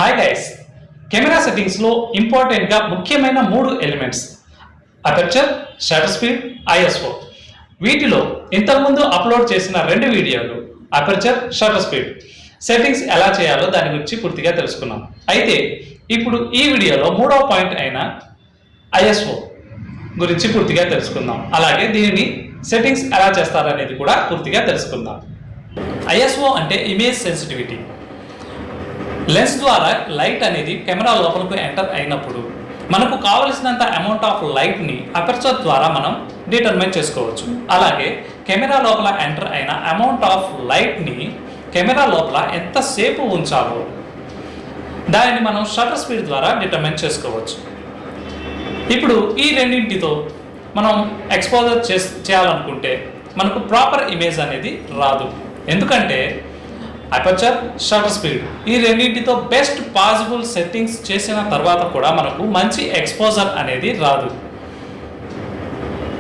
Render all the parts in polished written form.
Hi guys, camera సెట్టింగ్స్లో ఇంపార్టెంట్గా ముఖ్యమైన 3 elements: aperture, shutter speed, ISO. వీటిలో ఇంతకుముందు అప్లోడ్ చేసిన 2 వీడియోలు అపర్చర్, షటర్ స్పీడ్ సెట్టింగ్స్ ఎలా చేయాలో దాని గురించి పూర్తిగా తెలుసుకున్నాం. అయితే ఇప్పుడు ఈ వీడియోలో 3వ పాయింట్ అయిన ఐఎస్ఓ గురించి పూర్తిగా తెలుసుకుందాం. అలాగే దీనిని సెట్టింగ్స్ ఎలా చేస్తారనేది కూడా పూర్తిగా తెలుసుకుందాం. ఐఎస్ఓ అంటే ఇమేజ్ సెన్సిటివిటీ. లెన్స్ ద్వారా లైట్ అనేది కెమెరా లోపలకు ఎంటర్ అయినప్పుడు మనకు కావలసినంత అమౌంట్ ఆఫ్ లైట్ని అపర్చర్ ద్వారా మనం డిటర్మైన్ చేసుకోవచ్చు. అలాగే కెమెరా లోపల ఎంటర్ అయిన అమౌంట్ ఆఫ్ లైట్ని కెమెరా లోపల ఎంతసేపు ఉంచాలో దానిని మనం షటర్ స్పీడ్ ద్వారా డిటర్మైన్ చేసుకోవచ్చు. ఇప్పుడు ఈ రెండింటితో మనం ఎక్స్పోజర్ చేయాలనుకుంటే మనకు ప్రాపర్ ఇమేజ్ అనేది రాదు. ఎందుకంటే అపర్చర్, షటర్ స్పీడ్ ఈ రెండింటితో బెస్ట్ పాసిబుల్ సెట్టింగ్స్ చేసిన తర్వాత కూడా మనకు మంచి ఎక్స్పోజర్ అనేది రాదు.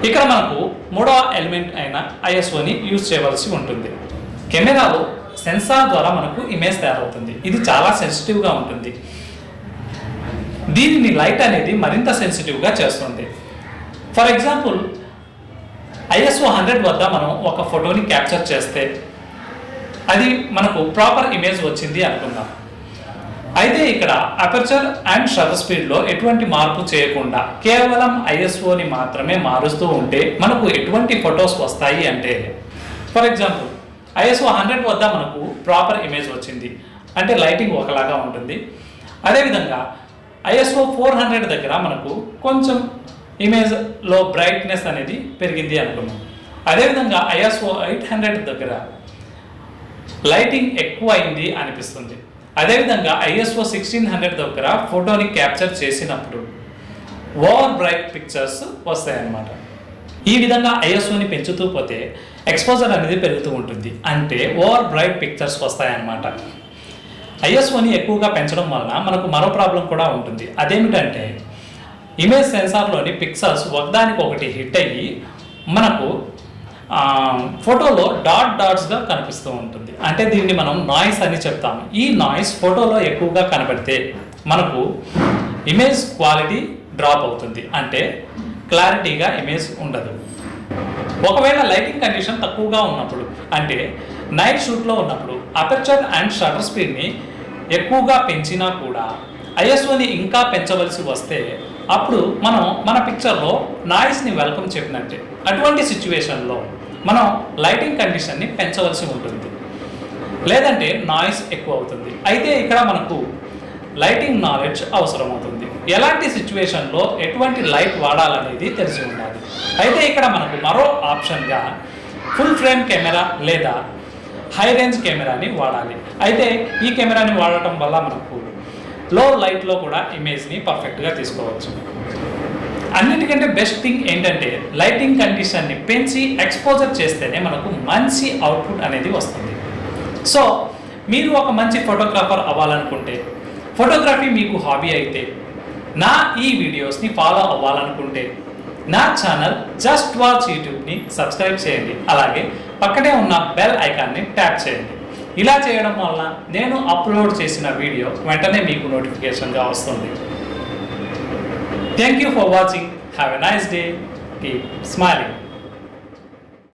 ఇక్కడ మనకు 3వ ఎలిమెంట్ అయిన ఐఎస్ఓని యూజ్ చేయవలసి ఉంటుంది. కెమెరాలో సెన్సార్ ద్వారా మనకు ఇమేజ్ తయారవుతుంది. ఇది చాలా సెన్సిటివ్గా ఉంటుంది. దీనిని లైట్ అనేది మరింత సెన్సిటివ్గా చేస్తుంది. ఫర్ ఎగ్జాంపుల్, ఐఎస్ఓ 100 వద్ద మనం ఒక ఫోటోని క్యాప్చర్ చేస్తే అది మనకు ప్రాపర్ ఇమేజ్ వచ్చింది అనుకుందాం. అయితే ఇక్కడ అపర్చర్ అండ్ షటర్ స్పీడ్లో ఎటువంటి మార్పు చేయకుండా కేవలం ఐఎస్ఓని మాత్రమే మారుస్తూ ఉంటే మనకు ఎటువంటి ఫొటోస్ వస్తాయి అంటే, ఫర్ ఎగ్జాంపుల్ ఐఎస్ఓ 100 వద్ద మనకు ప్రాపర్ ఇమేజ్ వచ్చింది అంటే లైటింగ్ ఒకలాగా ఉంటుంది. అదేవిధంగా ఐఎస్ఓ 400 దగ్గర మనకు కొంచెం ఇమేజ్లో బ్రైట్నెస్ అనేది పెరిగింది అనుకున్నాం. అదేవిధంగా ఐఎస్ఓ 800 దగ్గర లైటింగ్ ఎక్కువ అయింది అనిపిస్తుంది. అదేవిధంగా ఐఎస్ఓ 1600 దగ్గర ఫోటోని క్యాప్చర్ చేసినప్పుడు ఓవర్ బ్రైట్ పిక్చర్స్ వస్తాయన్నమాట. ఈ విధంగా ఐఎస్ఓని పెంచుతూ పోతే ఎక్స్పోజర్ అనేది పెరుగుతూ ఉంటుంది, అంటే ఓవర్ బ్రైట్ పిక్చర్స్ వస్తాయన్నమాట. ఐఎస్ఓని ఎక్కువగా పెంచడం వలన మనకు మరో ప్రాబ్లం కూడా ఉంటుంది. అదేమిటంటే ఇమేజ్ సెన్సార్లోని పిక్సెల్స్ ఒకదానికొకటి హిట్ అయ్యి మనకు ఫోటోలో డాట్స్గా కనిపిస్తూ ఉంటుంది. అంటే దీన్ని మనం నాయిస్ అని చెప్తాము. ఈ నాయిస్ ఫోటోలో ఎక్కువగా కనబడితే మనకు ఇమేజ్ క్వాలిటీ డ్రాప్ అవుతుంది, అంటే క్లారిటీగా ఇమేజ్ ఉండదు. ఒకవేళ లైటింగ్ కండిషన్ తక్కువగా ఉన్నప్పుడు, అంటే నైట్ షూట్లో ఉన్నప్పుడు అపర్చర్ అండ్ షటర్ స్పీడ్ని ఎక్కువగా పెంచినా కూడా ఐఎస్ఓని ఇంకా పెంచవలసి వస్తే అప్పుడు మనం మన పిక్చర్లో నాయిస్ని వెల్కమ్ చెప్పినట్టే. అటువంటి సిచ్యువేషన్లో మనం లైటింగ్ కండిషన్ని పెంచవలసి ఉంటుంది, లేదంటే నాయిస్ ఎక్కువ అవుతుంది. అయితే ఇక్కడ మనకు లైటింగ్ నాలెడ్జ్ అవసరం అవుతుంది. ఎలాంటి సిచ్యువేషన్లో ఎటువంటి లైట్ వాడాలనేది తెలిసి ఉండాలి. అయితే ఇక్కడ మనకు మరో ఆప్షన్గా ఫుల్ ఫ్రేమ్ కెమెరా లేదా హై రేంజ్ కెమెరాని వాడాలి. అయితే ఈ కెమెరాని వాడటం వల్ల మనకు లో లైట్లో కూడా ఇమేజ్ని పర్ఫెక్ట్గా తీసుకోవచ్చు. అన్నిటికంటే బెస్ట్ థింగ్ ఏంటంటే లైటింగ్ కండిషన్ని పెంచి ఎక్స్పోజర్ చేస్తేనే మనకు మంచి అవుట్పుట్ అనేది వస్తుంది. సో మీరు ఒక మంచి ఫోటోగ్రాఫర్ అవ్వాలనుకుంటే, ఫోటోగ్రఫీ మీకు హాబీ అయితే, నా ఈ వీడియోస్ని ఫాలో అవ్వాలనుకుంటే నా ఛానల్ జస్ట్ వాచ్ యూట్యూబ్ని సబ్స్క్రైబ్ చేయండి. అలాగే పక్కనే ఉన్న బెల్ ఐకాన్ని ట్యాప్ చేయండి. ఇలా చేయడం వల్ల నేను అప్లోడ్ చేసిన వీడియో వెంటనే మీకు నోటిఫికేషన్గా వస్తుంది. Thank you for watching. Have a nice day. Keep smiling.